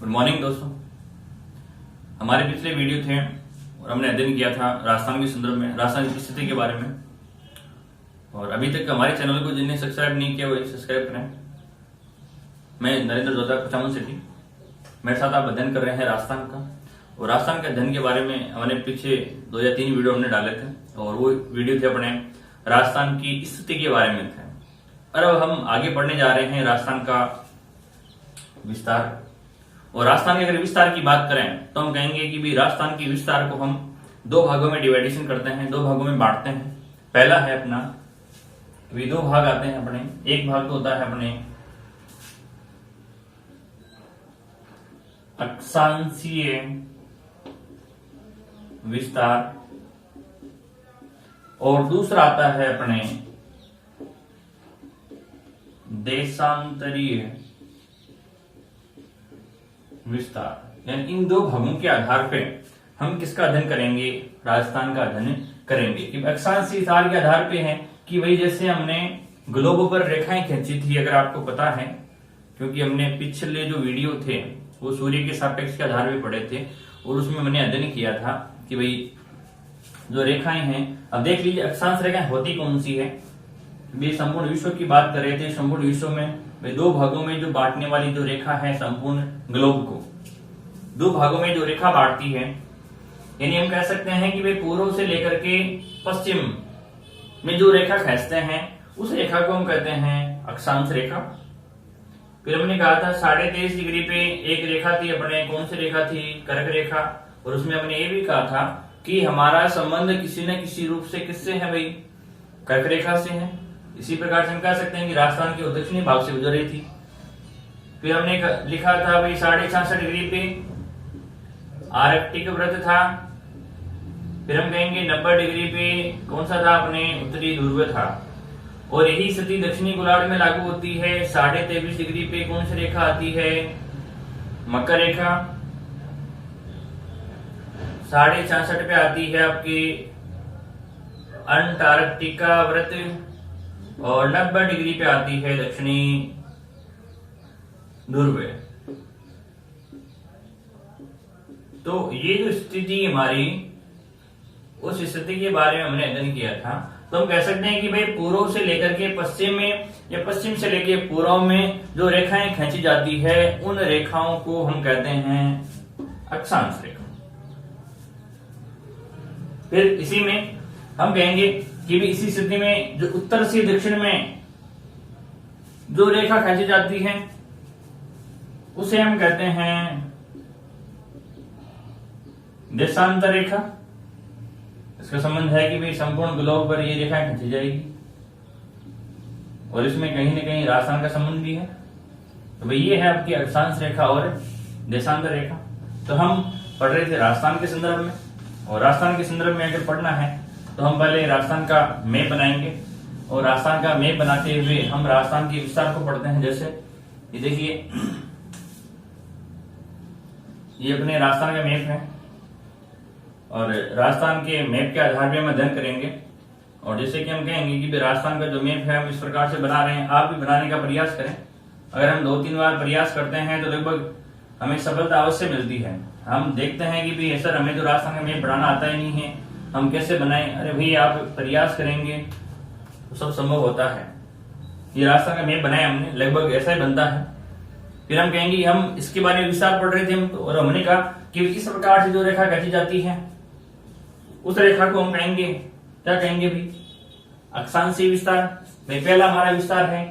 Good morning दोस्तों। हमारे पिछले वीडियो थे और हमने अध्ययन किया था राजस्थान के संदर्भ में, राजस्थान की स्थिति के बारे में। और अभी तक हमारे चैनल को जिन्हें सब्सक्राइब नहीं किया वो सब्सक्राइब करें। मैं नरेंद्र जोधा, कुचामन सिटी। मेरे साथ आप अध्ययन कर रहे हैं राजस्थान का, और राजस्थान के अध्ययन के बारे में हमने पीछे 2 या 3 वीडियो हमने डाले थे, और वो वीडियो थे अपने राजस्थान की स्थिति के बारे में थे। और अब हम आगे बढ़ने जा रहे हैं राजस्थान का विस्तार। और राजस्थान के अगर विस्तार की बात करें तो हम कहेंगे कि भी राजस्थान की विस्तार को हम 2 भागों में डिवाइडेशन करते हैं, 2 भागों में बांटते हैं। पहला है अपना, अभी 2 भाग आते हैं अपने। एक भाग तो होता है अपने अक्षांशीय विस्तार, और दूसरा आता है अपने देशांतरीय विस्तार। यानी इन 2 भागों के आधार पे हम किसका अध्ययन करेंगे? राजस्थान का अध्ययन करेंगे। कि अक्षांशीय विस्तार के आधार पे है कि वही जैसे हमने ग्लोब पर रेखाएं खींची थी, अगर आपको पता है, क्योंकि हमने पिछले जो वीडियो थे वो सूर्य के सापेक्ष के आधार पे पढ़े थे, और उसमें मैंने अध्ययन किया था कि भाई जो रेखाएं हैं, अब देख लीजिए अक्षांश रेखाएं होती कौन सी है। संपूर्ण विश्व की बात कर रहे थे। संपूर्ण विश्व में 2 भागों में जो बांटने वाली जो रेखा है, संपूर्ण ग्लोब को 2 भागों में जो रेखा बांटती है, यानी हम कह सकते हैं कि वे पूर्व से लेकर के पश्चिम में जो रेखा खींचते हैं उस रेखा को हम कहते हैं अक्षांश रेखा। फिर हमने कहा था 23.5 डिग्री पे एक रेखा थी अपने, कौन सी रेखा थी? कर्क रेखा। और उसमें हमने ये भी कहा था कि हमारा संबंध किसी न किसी रूप से किससे है भाई? कर्क रेखा से है। इसी प्रकार से हम कह सकते हैं कि राजस्थान के दक्षिणी भाग से गुजर रही थी। फिर हमने लिखा था भाई 66.5 डिग्री पे आर्कटिक वृत्त था। फिर हम कहेंगे 90 डिग्री पे कौन सा था? अपने उत्तरी ध्रुव था। और यही स्थिति दक्षिणी गोलार्ध में लागू होती है। 23.5 डिग्री पे कौन सी रेखा आती है? मकर रेखा। 66.5 पे आती है आपकी अंटार्कटिका वृत्त, और 90 डिग्री पे आती है दक्षिणी ध्रुव। तो ये जो स्थिति हमारी, उस स्थिति के बारे में हमने अध्ययन किया था। तो हम कह सकते हैं कि भाई पूर्व से लेकर के पश्चिम में या पश्चिम से लेकर पूर्व में जो रेखाएं खींची जाती है उन रेखाओं को हम कहते हैं अक्षांश रेखा। फिर इसी में हम कहेंगे कि भी इसी स्थिति में जो उत्तर से दक्षिण में जो रेखा खींची जाती है उसे हम कहते हैं देशांतर रेखा। इसका संबंध है कि भाई संपूर्ण ग्लोब पर ये रेखा खींची जाएगी, और इसमें कहीं न कहीं राजस्थान का संबंध भी है। तो भाई ये है आपकी अक्षांश रेखा और देशांतर रेखा। तो हम पढ़ रहे थे राजस्थान के संदर्भ में, और राजस्थान के संदर्भ में अगर पढ़ना है तो हम पहले राजस्थान का मैप बनाएंगे, और राजस्थान का मैप बनाते हुए हम राजस्थान के विस्तार को पढ़ते हैं। जैसे ये देखिए, ये अपने राजस्थान का मैप है, और राजस्थान के मैप के आधार पर हम अध्ययन करेंगे। और जैसे कि हम कहेंगे कि राजस्थान का जो मैप है हम इस प्रकार से बना रहे हैं, आप भी बनाने का प्रयास करें। अगर हम 2-3 बार प्रयास करते हैं तो लगभग हमें सफलता अवश्य मिलती है। हम देखते हैं कि भाई सर हमें तो राजस्थान का मैप बनाना आता ही नहीं है, हम कैसे बनाएं? अरे भाई आप प्रयास करेंगे तो सब संभव होता है। ये राजस्थान का मैप बनाया हमने, लगभग ऐसा ही बनता है। फिर हम कहेंगे, हम इसके बारे में विस्तार पढ़ रहे थे हम, और हमने कहा कि इस प्रकार से जो रेखा खींची जाती है उस रेखा को हम कहेंगे, क्या कहेंगे भाई? अक्षांशीय विस्तार। भाई पहला हमारा विस्तार है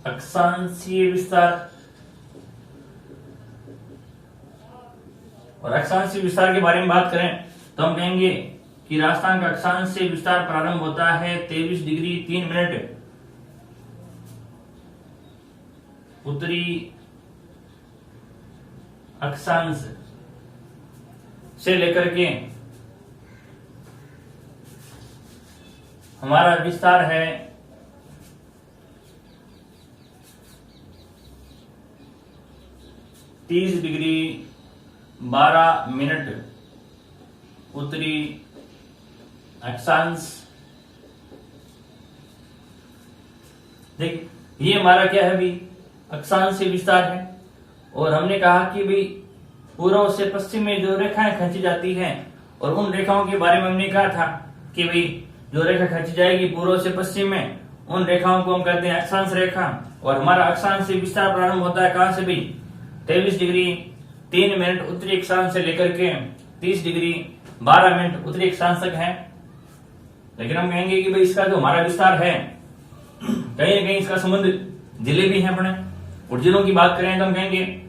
अक्षांशीय विस्तार। और अक्षांशीय विस्तार के बारे में बात करें तो हम कहेंगे कि राजस्थान का अक्षांशीय विस्तार प्रारंभ होता है 23 डिग्री 3 मिनट उत्तरी अक्षांश से लेकर के हमारा विस्तार है 30 डिग्री 12 मिनट उत्तरी अक्षांश। देखिए ये हमारा क्या है अभी अक्षांशीय विस्तार है। और हमने कहा कि भाई पूर्व से पश्चिम में जो रेखाएं खींची जाती हैं, और उन रेखाओं के बारे में हमने कहा था कि भाई जो रेखा खींची जाएगी पूर्व से पश्चिम में, उन रेखाओं को हम कहते हैं अक्षांश रेखा। और हमारा अक्षांशीय विस्तार प्रारंभ होता है कहां से भाई? 23 डिग्री 3 मिनट उत्तरी अक्षांश से लेकर के 30 डिग्री 12 मिनट उत्तरी अक्षांश तक है। लेकिन हम कहेंगे कि भाई इसका जो हमारा विस्तार है, कहीं ना कहीं इसका संबंध जिले भी है अपने। और जिलों की बात करें तो हम कहेंगे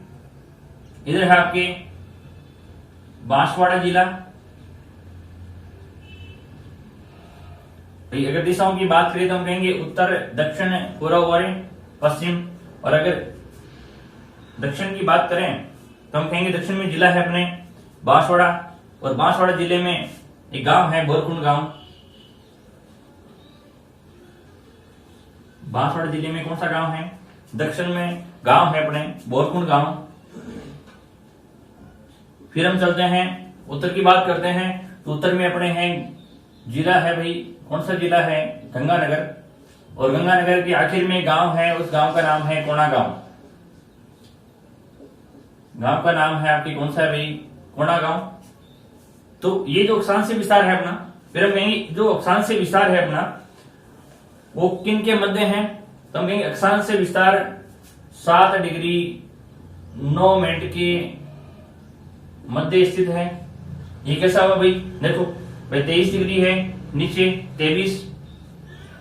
इधर है आपके बांसवाड़ा जिला। भाई अगर दिशाओं की बात करें तो हम कहेंगे उत्तर, दक्षिण, पूर्व और पश्चिम। और अगर दक्षिण की बात करें तो हम कहेंगे दक्षिण में जिला है अपने बांसवाड़ा। और बांसवाड़ा जिले में एक गांव है बोरकुंड गांव। बांसवाड़ा जिले में कौन सा गांव है? दक्षिण में गांव है अपने बोरकुंड गांव। फिर हम चलते हैं उत्तर की बात करते हैं तो उत्तर में अपने हैं जिला है भाई, कौन सा जिला है? गंगानगर। और गंगानगर के आखिर में गांव है, उस गांव का नाम है कोणा गांव। गांव का नाम है आपकी कौन सा है भाई? कोणा गांव। तो ये जो अक्षांशीय विस्तार है अपना, फिर हम कहेंगे जो अक्षांशीय विस्तार है अपना वो किन के मध्य है? तो हम कहेंगे अक्षांशीय विस्तार 7 डिग्री 9 मिनट के मध्य स्थित है। ये कैसा हुआ भाई? देखो भाई 23 डिग्री है नीचे, 23,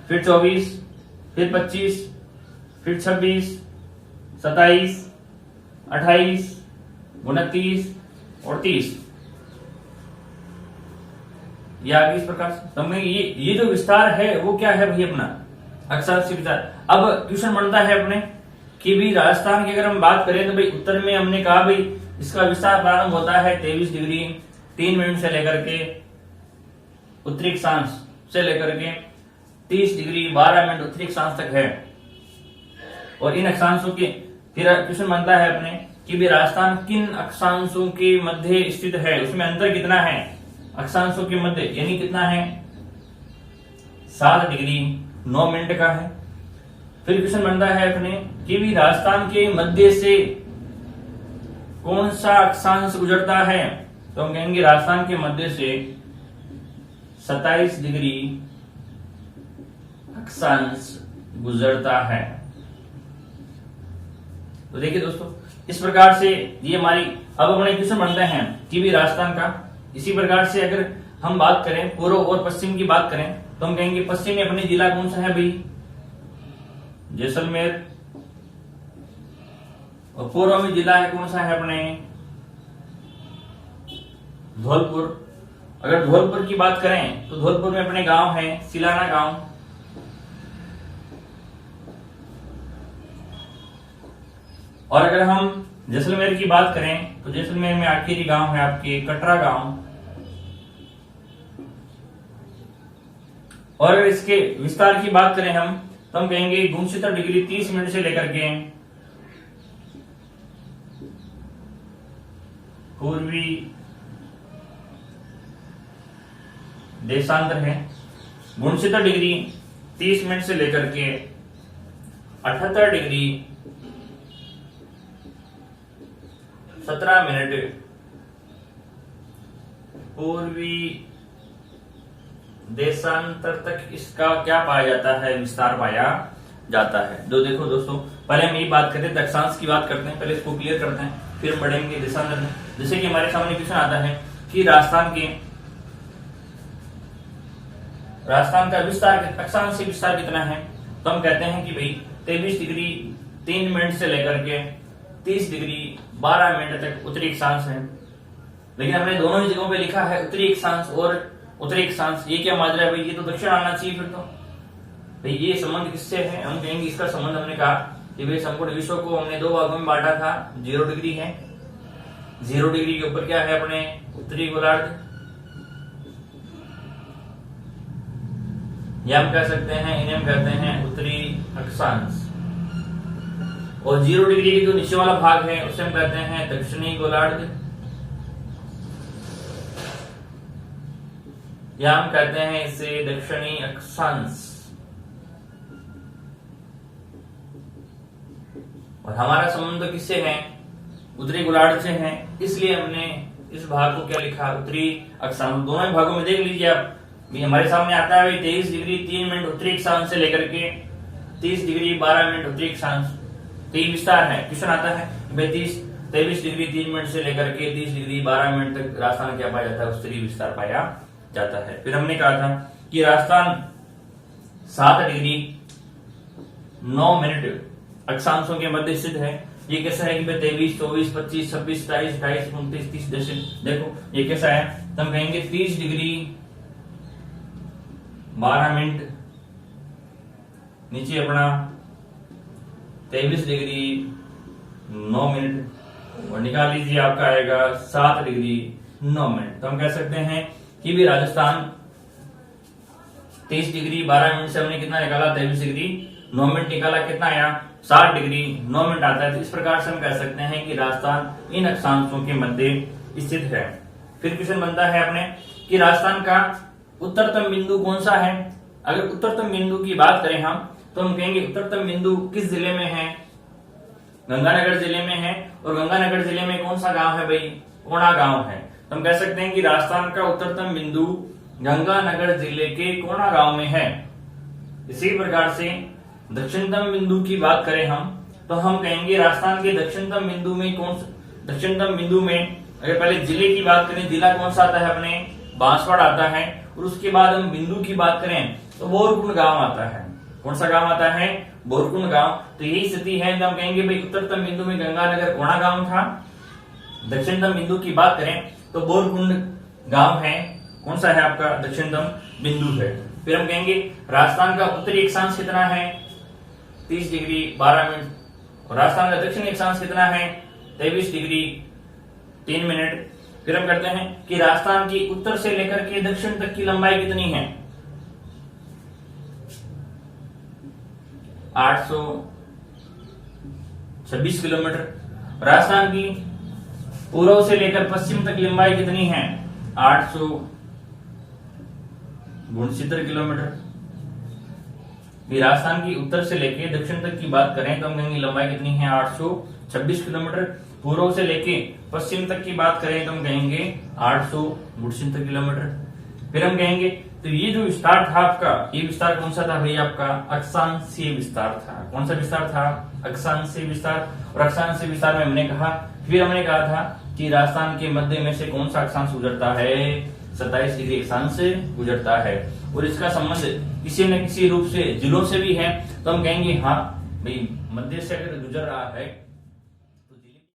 फिर 24, फिर 25, फिर 26, 27, 28, 29 और 30। ये आगे इस प्रकार से तो ये जो विस्तार है वो क्या है भाई? अपना अक्षांशीय विस्तार। अब क्वेश्चन बनता है अपने कि भाई राजस्थान की अगर हम बात करें तो भाई उत्तर में हमने कहा भाई इसका विस्तार प्रारंभ होता है 23 डिग्री 3 मिनट से लेकर के उत्तरी अक्षांश से लेकर के 30 डिग्री 12 मिनट उत्तरी अक्षांश तक है। और इन अक्षांशों के फिर क्वेश्चन बनता है अपने कि भाई राजस्थान किन अक्षांशों के मध्य स्थित है, उसमें अंतर कितना है अक्षांशों के मध्य, यानी कितना है? 7 डिग्री 9 मिनट का है। फिर क्वेश्चन बनता है अपने कि भी राजस्थान के मध्य से कौन सा अक्षांश गुजरता है? तो हम कहेंगे राजस्थान के मध्य से 27 डिग्री अक्षांश गुजरता है। तो देखिए दोस्तों इस प्रकार से ये हमारी अब अपने क्वेश्चन बनते हैं कि भी राजस्थान का। इसी प्रकार से अगर हम बात करें पूर्व और पश्चिम की बात करें तो हम कहेंगे पश्चिम में अपने जिला कौन सा है भाई? जैसलमेर। और पूर्व में जिला है कौन सा है अपने? धौलपुर। अगर धौलपुर की बात करें तो धौलपुर में अपने गांव है सिलाना गांव। और अगर हम जैसलमेर की बात करें तो जैसलमेर में आखिरी गांव है आपके कटरा गांव। और अगर इसके विस्तार की बात करें हम तो हम कहेंगे 69 डिग्री 30 मिनट से लेकर के पूर्वी देशांतर है। 69 डिग्री 30 मिनट से लेकर के 78 डिग्री 17 मिनट पूर्वी देशांतर तक इसका क्या पाया जाता है? विस्तार पाया जाता है। जो देखो दोस्तों पहले हम ये बात करते हैं दक्षांश की बात करते हैं, पहले इसको क्लियर करते हैं फिर बढ़ेंगे देशांतर में। जैसे कि हमारे सामने क्वेश्चन आता है कि राजस्थान का विस्तार अक्षांशीय विस्तार कितना है? तो हम कहते हैं कि भाई 23 डिग्री 3 मिनट से लेकर के 30 डिग्री 12 मिनट तक उत्तरी अक्षांश है। लेकिन हमने दोनों ही जगहों पे लिखा है उत्तरी अक्षांश और उत्तरी अक्षांश। ये क्या माजरा है भाई? ये तो दक्षिण आना चाहिए फिर तो भाई। ये संबंध किससे है? हम कहेंगे इसका संबंध हमने कहा कि भाई संपूर्ण विश्व को हमने 2 भागों में बांटा था। 0 डिग्री है, 0 डिग्री के ऊपर क्या है अपने? उत्तरी गोलार्ध। या हम कह सकते हैं इन्हें हम कहते हैं उत्तरी अक्षांश। और 0 डिग्री के जो नीचे वाला भाग है उसे हम कहते हैं दक्षिणी गोलार्ध। या हम कहते हैं इसे दक्षिणी अक्षांश। और हमारा संबंध तो किससे है, उत्तरी गोलार्ध से है, इसलिए हमने इस भाग को क्या लिखा, उत्तरी अक्षांश। दोनों भागों में देख लीजिए आप, हमारे सामने आता है 23 डिग्री 3 मिनट उत्तरी अक्षांश से लेकर के 30 डिग्री 12 मिनट उत्तरी अक्षांश। तो ये विस्तार है, क्वेश्चन आता है 23 डिग्री 3 मिनट से लेकर के 30 डिग्री 12 मिनट तक राजस्थान क्या पाया जाता है, उत्तरी विस्तार पाया जाता है। फिर हमने कहा था कि राजस्थान 7 डिग्री 9 मिनट अक्षांशों के मध्य स्थित है। ये कैसा है कि 23, 24, 25, 26, 27, 28, 29, 30 दशक। देखो ये कैसा है, तो हम कहेंगे 30 डिग्री 12 मिनट, नीचे अपना 23 डिग्री 9 मिनट और निकाल लीजिए आपका आएगा 7 डिग्री 9 मिनट। तो हम कह सकते हैं कि भी राजस्थान 23 डिग्री 12 मिनट से हमने कितना निकाला, 23 डिग्री 9 मिनट निकाला, कितना आया 60 डिग्री 9 मिनट आता है। तो इस प्रकार से हम कह सकते हैं कि राजस्थान इन अक्षांशों के मध्य स्थित है। फिर क्वेश्चन बनता है अपने कि राजस्थान का उत्तरतम बिंदु कौन सा है। अगर उत्तरतम बिंदु की बात करें हम, तो हम कहेंगे उत्तरतम बिंदु किस जिले में है, गंगानगर जिले में है। और गंगानगर जिले में कौन सा गांव है भाई, कोणा गांव है। तो हम कह सकते हैं कि राजस्थान का उत्तरतम बिंदु गंगानगर जिले के कोणा गांव में है। इसी प्रकार से दक्षिणतम बिंदु की बात करें हम, तो हम कहेंगे राजस्थान के दक्षिणतम बिंदु में दक्षिणतम बिंदु में अगर पहले जिले की बात करें, जिला कौन सा आता है अपने, बांसवाड़ा आता है। और उसके बाद हम बिंदु की बात करें तो बोरकुंड गांव आता है। कौन सा गांव आता है, बोरकुंड गांव। तो यही स्थिति है, हम कहेंगे भाई उत्तरतम बिंदु में गंगानगर कोणा गांव था, दक्षिणतम बिंदु की बात करें तो बोरकुंड गांव है। कौन सा है आपका दक्षिणतम बिंदु है। फिर हम कहेंगे राजस्थान का उत्तरी अक्षांश कितना है, 30 डिग्री 12 मिनट। और राजस्थान का दक्षिणी अक्षांश कितना है, 23 डिग्री 3 मिनट। फिर हम करते हैं कि राजस्थान की उत्तर से लेकर के दक्षिण तक की लंबाई कितनी है, 826 किलोमीटर। राजस्थान की पूर्व से लेकर पश्चिम तक लंबाई कितनी है, 869 किलोमीटर। राजस्थान की उत्तर से लेकर दक्षिण तक की बात करें तो हम कहेंगे लंबाई कितनी है, 826 किलोमीटर। पूर्व से लेके पश्चिम तक की बात करें तो हम कहेंगे 869 किलोमीटर। फिर हम कहेंगे तो ये जो विस्तार था आपका, ये विस्तार कौन सा था भाई, आपका अक्षांशीय विस्तार था। कौन सा विस्तार था, अक्षांशीय विस्तार। और अक्षांशीय विस्तार में हमने कहा था कि राजस्थान के मध्य में से कौन सा अक्षांश गुजरता है, 27 डिग्री अक्षांश से गुजरता है। और इसका संबंध किसी न किसी रूप से जिलों से भी है। तो हम कहेंगे हाँ भाई मध्य से अगर गुजर रहा है